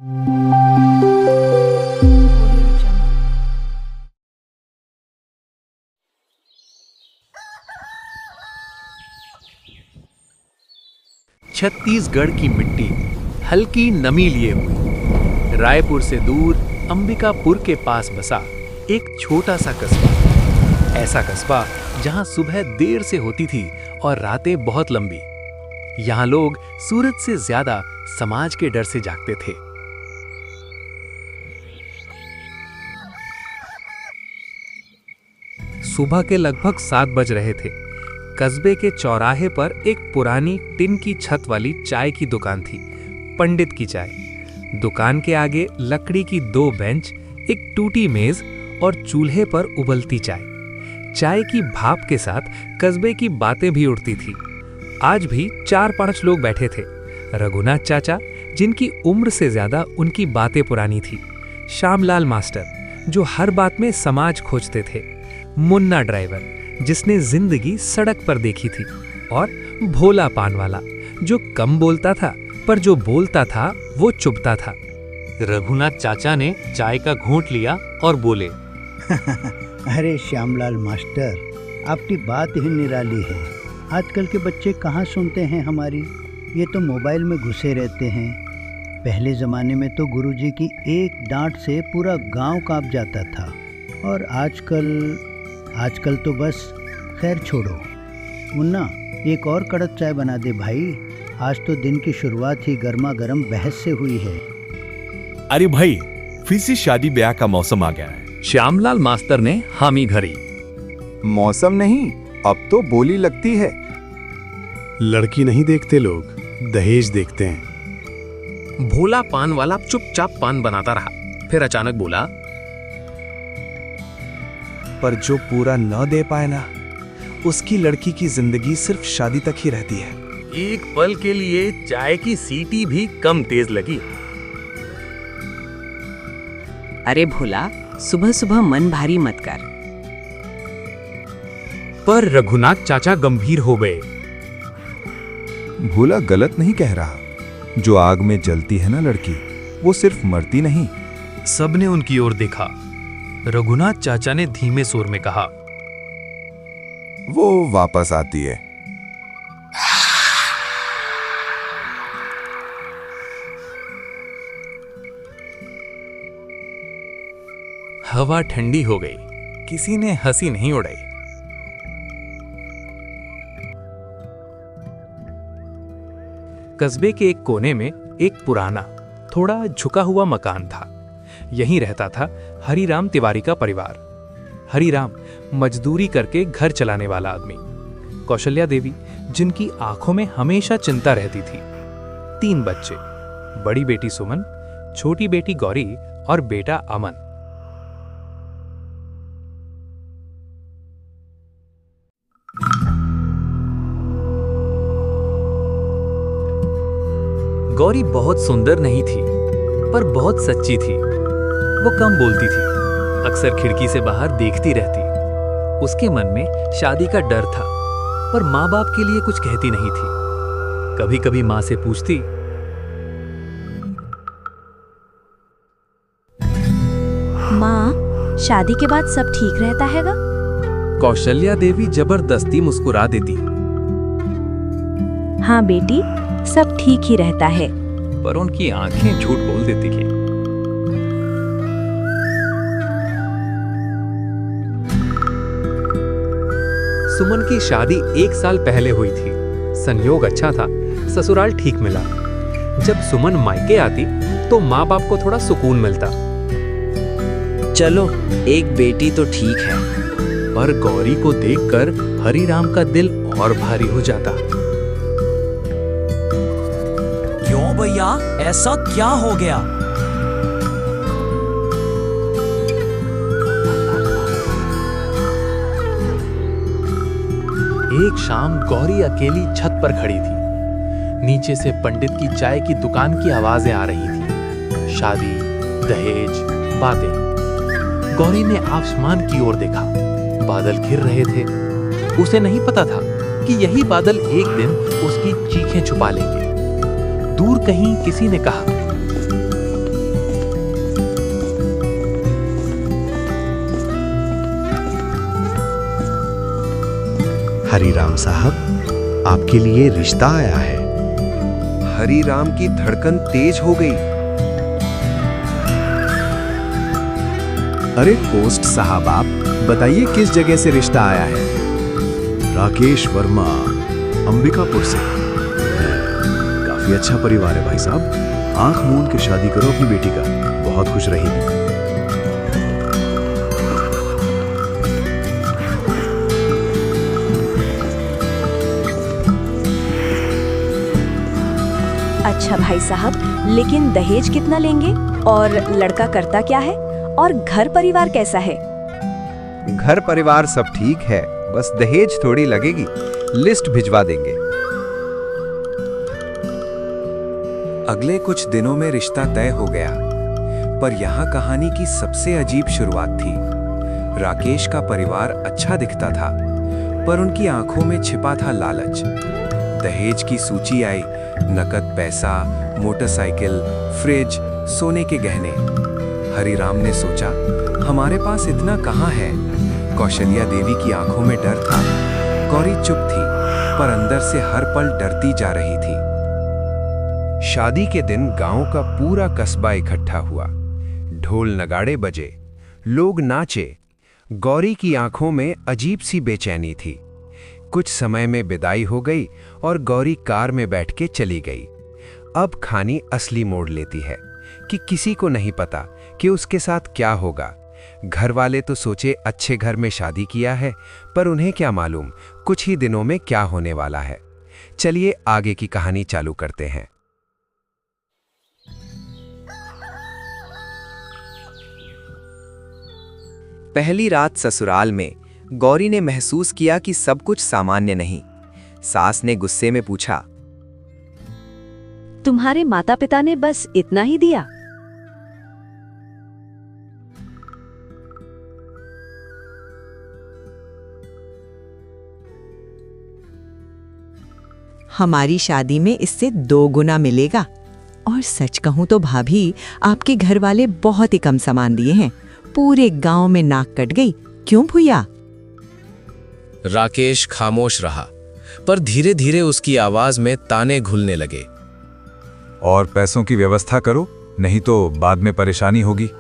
छत्तीसगढ़ की मिट्टी हल्की नमी लिए हुई रायपुर से दूर अंबिकापुर के पास बसा एक छोटा सा कस्बा। ऐसा कस्बा जहां सुबह देर से होती थी और रातें बहुत लंबी। यहां लोग सूरज से ज्यादा समाज के डर से जागते थे। सुबह के लगभग 7 बज रहे थे। कस्बे के चौराहे पर एक पुरानी टिन की छत वाली चाय की दुकान थी, पंडित की चाय। दुकान के आगे लकड़ी की 2 बेंच, एक टूटी मेज और चूल्हे पर उबलती चाय। चाय की भाप के साथ कस्बे की बातें भी उड़ती थी। आज भी 4-5 लोग बैठे थे। रघुनाथ चाचा, जिनकी उम्र से ज्यादा उनकी बातें पुरानी थी। श्यामलाल मास्टर, जो हर बात में समाज खोजते थे। मुन्ना ड्राइवर, जिसने जिंदगी सड़क पर देखी थी। और भोला पान वाला, जो कम बोलता था पर जो बोलता था वो चुभता था। रघुनाथ चाचा ने चाय का घूंट लिया और बोले, अरे श्यामलाल मास्टर, आपकी बात ही निराली है। आजकल के बच्चे कहाँ सुनते हैं हमारी, ये तो मोबाइल में घुसे रहते हैं। पहले ज़माने में तो गुरुजी की एक डांट से पूरा गांव कांप जाता था, और आजकल तो बस। खैर छोड़ो। मुन्ना, एक और कड़क चाय बना दे भाई। आज तो दिन की शुरुआत ही गर्मा गर्म बहस से हुई है। अरे भाई, फिर से शादी ब्याह का मौसम आ गया है। श्यामलाल मास्टर ने हामी भरी। मौसम नहीं, अब तो बोली लगती है। लड़की नहीं देखते लोग, दहेज देखते हैं। भोला पान वाला चुपचाप पान बनाता रहा, फिर अचानक बोला, पर जो पूरा न दे पाए ना, उसकी लड़की की जिंदगी सिर्फ शादी तक ही रहती है। एक पल के लिए चाय की सीटी भी कम तेज लगी। अरे भोला, सुबह सुबह मन भारी मत कर। पर रघुनाथ चाचा गंभीर हो गए। भोला गलत नहीं कह रहा। जो आग में जलती है ना लड़की, वो सिर्फ मरती नहीं। सबने उनकी ओर देखा। रघुनाथ चाचा ने धीमे सुर में कहा, वो वापस आती है। हवा ठंडी हो गई। किसी ने हंसी नहीं उड़ाई। कस्बे के एक कोने में एक पुराना, थोड़ा झुका हुआ मकान था। यहीं रहता था हरिराम तिवारी का परिवार। हरिराम मजदूरी करके घर चलाने वाला आदमी। कौशल्या देवी, जिनकी आंखों में हमेशा चिंता रहती थी। 3 बच्चे, बड़ी बेटी सुमन, छोटी बेटी गौरी और बेटा अमन। गौरी बहुत सुंदर नहीं थी, पर बहुत सच्ची थी। वो कम बोलती थी, अक्सर खिड़की से बाहर देखती रहती। उसके मन में शादी का डर था, पर माँ बाप के लिए कुछ कहती नहीं थी। कभी कभी माँ से पूछती, माँ, शादी के बाद सब ठीक रहता हैगा? कौशल्या देवी जबरदस्ती मुस्कुरा देती। हाँ बेटी, सब ठीक ही रहता है। पर उनकी आंखें झूठ बोल देती थी। सुमन की शादी 1 साल पहले हुई थी। संयोग अच्छा था, ससुराल ठीक मिला। जब सुमन मायके आती तो माँ बाप को थोड़ा सुकून मिलता। चलो, एक बेटी तो ठीक है। पर गौरी को देखकर हरिराम का दिल और भारी हो जाता। क्यों भैया, ऐसा क्या हो गया? एक शाम गौरी अकेली छत पर खड़ी थी। नीचे से पंडित की चाय की दुकान की आवाजें आ रही थी। शादी, दहेज, बातें। गौरी ने आसमान की ओर देखा। बादल घिर रहे थे। उसे नहीं पता था कि यही बादल एक दिन उसकी चीखें छुपा लेंगे। दूर कहीं किसी ने कहा, हरिराम साहब, आपके लिए रिश्ता आया है। हरिराम की धड़कन तेज हो गई। अरे पोस्ट साहब, आप बताइए किस जगह से रिश्ता आया है? राकेश वर्मा, अंबिकापुर से। काफी अच्छा परिवार है भाई साहब। आंख मूंद के शादी करो अपनी बेटी का, बहुत खुश रहेगी। अच्छा भाई साहब, लेकिन दहेज कितना लेंगे और लड़का करता क्या है और घर परिवार कैसा है? घर परिवार सब ठीक है, बस दहेज थोड़ी लगेगी। लिस्ट भिजवा देंगे। अगले कुछ दिनों में रिश्ता तय हो गया, पर यहाँ कहानी की सबसे अजीब शुरुआत थी। राकेश का परिवार अच्छा दिखता था, पर उनकी आंखों में छिपा था लालच। दहेज की सूची आई, नकद पैसा, मोटरसाइकिल, फ्रिज, सोने के गहने। हरिराम ने सोचा, हमारे पास इतना कहाँ है। कौशल्या देवी की आंखों में डर था। गौरी चुप थी, पर अंदर से हर पल डरती जा रही थी। शादी के दिन गांव का पूरा कस्बा इकट्ठा हुआ। ढोल नगाड़े बजे, लोग नाचे। गौरी की आंखों में अजीब सी बेचैनी थी। कुछ समय में विदाई हो गई और गौरी कार में बैठ के चली गई। अब कहानी असली मोड़ लेती है कि किसी को नहीं पता कि उसके साथ क्या होगा। घर वाले तो सोचे अच्छे घर में शादी किया है, पर उन्हें क्या मालूम कुछ ही दिनों में क्या होने वाला है। चलिए आगे की कहानी चालू करते हैं। पहली रात ससुराल में गौरी ने महसूस किया कि सब कुछ सामान्य नहीं। सास ने गुस्से में पूछा, तुम्हारे माता पिता ने बस इतना ही दिया? हमारी शादी में इससे 2 गुना मिलेगा। और सच कहूं तो भाभी, आपके घर वाले बहुत ही कम सामान दिए हैं। पूरे गांव में नाक कट गई। क्यों भैया? राकेश खामोश रहा, पर धीरे धीरे उसकी आवाज में ताने घुलने लगे। और पैसों की व्यवस्था करो, नहीं तो बाद में परेशानी होगी।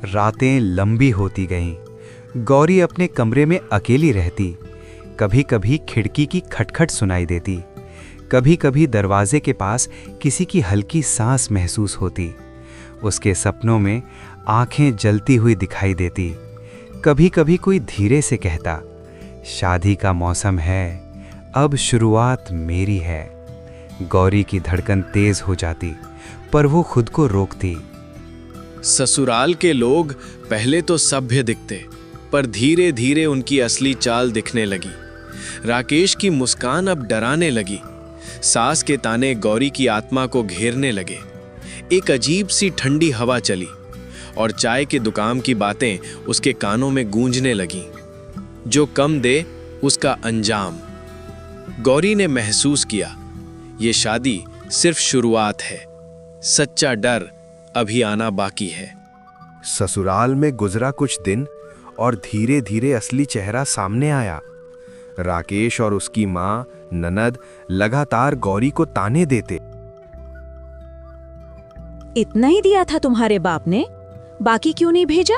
रातें लंबी होती गईं। गौरी अपने कमरे में अकेली रहती। कभी कभी खिड़की की खटखट सुनाई देती, कभी कभी दरवाजे के पास किसी की हल्की सांस महसूस होती। उसके सपनों में आंखें जलती हुई दिखाई देती। कभी कभी कोई धीरे से कहता, शादी का मौसम है, अब शुरुआत मेरी है। गौरी की धड़कन तेज हो जाती, पर वो खुद को रोकती। ससुराल के लोग पहले तो सभ्य दिखते, पर धीरे धीरे उनकी असली चाल दिखने लगी। राकेश की मुस्कान अब डराने लगी। सास के ताने गौरी की आत्मा को घेरने लगे। एक अजीब सी ठंडी हवा चली और चाय के दुकान की बातें उसके कानों में गूंजने लगीं। जो कम दे उसका अंजाम। गौरी ने महसूस किया, ये शादी सिर्फ शुरुआत है। सच्चा डर अभी आना बाकी है। ससुराल में गुजरा कुछ दिन और धीरे धीरे असली चेहरा सामने आया। राकेश और उसकी मां ननद लगातार गौरी को ताने देते। इतना ही दिया था तुम्हारे बाप ने, बाकी क्यों नहीं भेजा?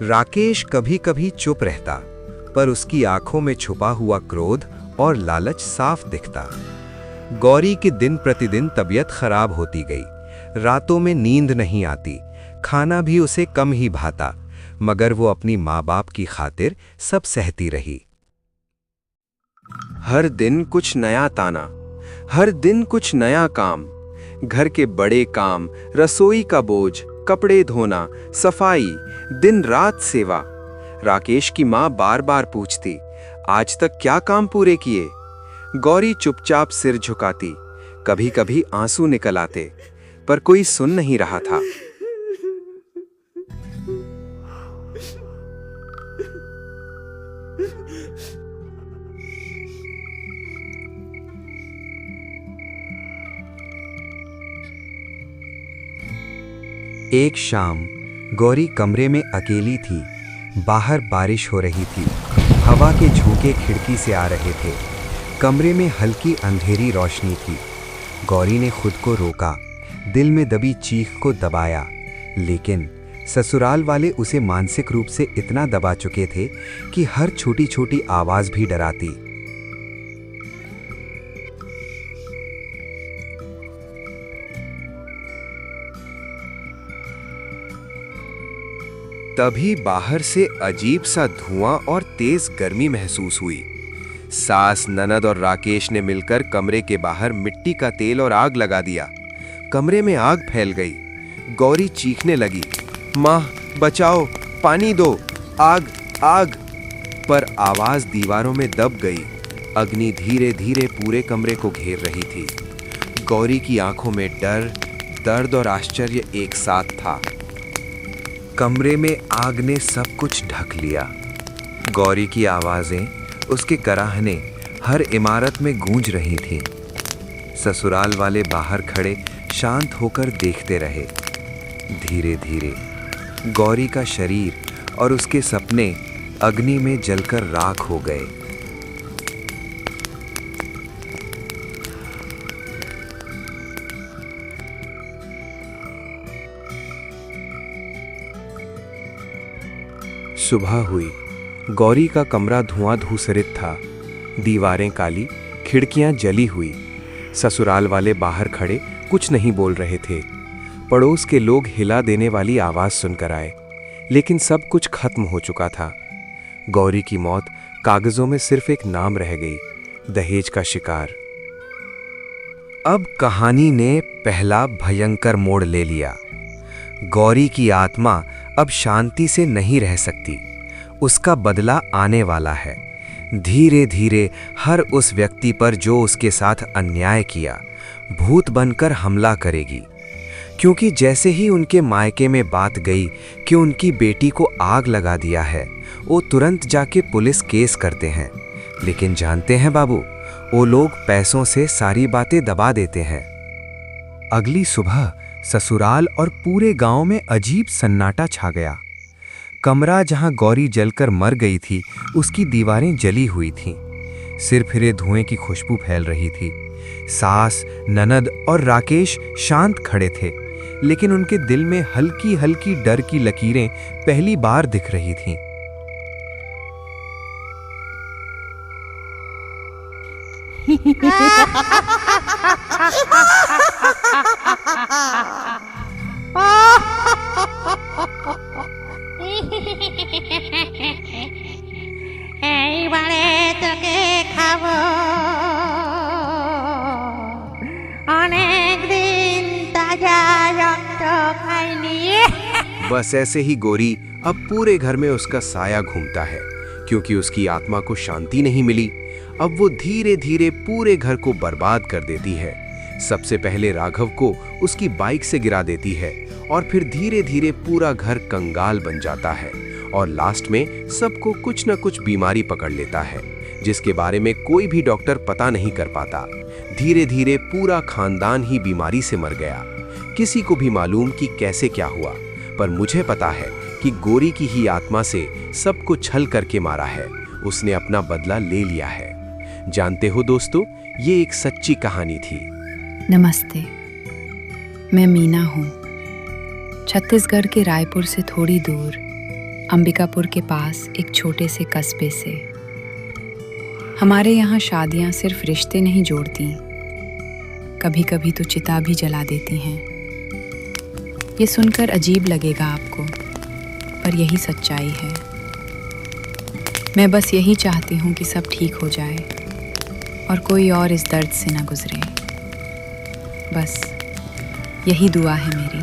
राकेश कभी कभी चुप रहता, पर उसकी आंखों में छुपा हुआ क्रोध और लालच साफ दिखता। गौरी की दिन प्रतिदिन तबीयत खराब होती गई। रातों में नींद नहीं आती, खाना भी उसे कम ही भाता, मगर वो अपनी माँ बाप की खातिर सब सहती रही। हर दिन कुछ नया ताना, हर दिन कुछ नया काम। घर के बड़े काम, रसोई का बोझ, कपड़े धोना, सफाई, दिन रात सेवा। राकेश की माँ बार बार पूछती, आज तक क्या काम पूरे किए? गौरी चुपचाप सिर झुकाती। कभी कभी आंसू निकल आते, पर कोई सुन नहीं रहा था। एक शाम गौरी कमरे में अकेली थी। बाहर बारिश हो रही थी। हवा के झोंके खिड़की से आ रहे थे। कमरे में हल्की अंधेरी रोशनी थी। गौरी ने खुद को रोका, दिल में दबी चीख को दबाया, लेकिन ससुराल वाले उसे मानसिक रूप से इतना दबा चुके थे कि हर छोटी छोटी आवाज भी डराती। तभी बाहर से अजीब सा धुआं और तेज गर्मी महसूस हुई। सास, ननद और राकेश ने मिलकर कमरे के बाहर मिट्टी का तेल और आग लगा दिया। कमरे में आग फैल गई। गौरी चीखने लगी, माँ बचाओ, पानी दो, आग आग। पर आवाज दीवारों में दब गई। अग्नि धीरे धीरे पूरे कमरे को घेर रही थी। गौरी की आंखों में डर, दर्द और आश्चर्य एक साथ था। कमरे में आग ने सब कुछ ढक लिया। गौरी की आवाजें, उसके कराहने हर इमारत में गूंज रही थीं। ससुराल वाले बाहर खड़े शांत होकर देखते रहे। धीरे धीरे गौरी का शरीर और उसके सपने अग्नि में जलकर राख हो गए। सुबह हुई। गौरी का कमरा धुआं धूसरित था। दीवारें काली, खिड़कियां जली हुई। ससुराल वाले बाहर खड़े कुछ नहीं बोल रहे थे। पड़ोस के लोग हिला देने वाली आवाज सुनकर आए, लेकिन सब कुछ खत्म हो चुका था। गौरी की मौत कागजों में सिर्फ एक नाम रह गई, दहेज का शिकार। अब कहानी ने पहला भयंकर मोड़ ले लिया। गौरी की आत्मा अब शांति से नहीं रह सकती। उसका बदला आने वाला है। धीरे धीरे हर उस व्यक्ति पर जो उसके साथ अन्याय किया, भूत बनकर हमला करेगी। क्योंकि जैसे ही उनके मायके में बात गई कि उनकी बेटी को आग लगा दिया है, वो तुरंत जाके पुलिस केस करते हैं। लेकिन जानते हैं बाबू, वो लोग पैसों से सारी बातें दबा देते हैं। अगली सुबह ससुराल और पूरे गांव में अजीब सन्नाटा छा गया। कमरा जहां गौरी जलकर मर गई थी, उसकी दीवारें जली हुई थीं। सिर फिरे धुएं की खुशबू फैल रही थी। सास, ननद और राकेश शांत खड़े थे, लेकिन उनके दिल में हल्की हल्की डर की लकीरें पहली बार दिख रही थीं। এইবারে তোকে খাবো, অনেক দিন তাজা রক্ত খাইনি। बस ऐसे ही गौरी अब पूरे घर में उसका साया घूमता है, क्योंकि उसकी आत्मा को शांति नहीं मिली। अब वो धीरे धीरे पूरे घर को बर्बाद कर देती है। सबसे पहले राघव को उसकी बाइक से गिरा देती है, और फिर धीरे धीरे पूरा घर कंगाल बन जाता है, और लास्ट में सबको कुछ न कुछ बीमारी पकड़ लेता है, जिसके बारे में कोई भी डॉक्टर पता नहीं कर पाता। धीरे धीरे पूरा खानदान ही बीमारी से मर गया। किसी को भी मालूम कि कैसे क्या हुआ, पर मुझे पता है कि गौरी की ही आत्मा से सबको छल करके मारा है। उसने अपना बदला ले लिया है। जानते हो दोस्तों, ये एक सच्ची कहानी थी। नमस्ते, मैं मीना हूँ। छत्तीसगढ़ के रायपुर से थोड़ी दूर, अंबिकापुर के पास एक छोटे से कस्बे से। हमारे यहाँ शादियाँ सिर्फ रिश्ते नहीं जोड़ती, कभी कभी तो चिता भी जला देती हैं। ये सुनकर अजीब लगेगा आपको, पर यही सच्चाई है। मैं बस यही चाहती हूँ कि सब ठीक हो जाए और कोई और इस दर्द से ना गुजरे। बस यही दुआ है मेरी।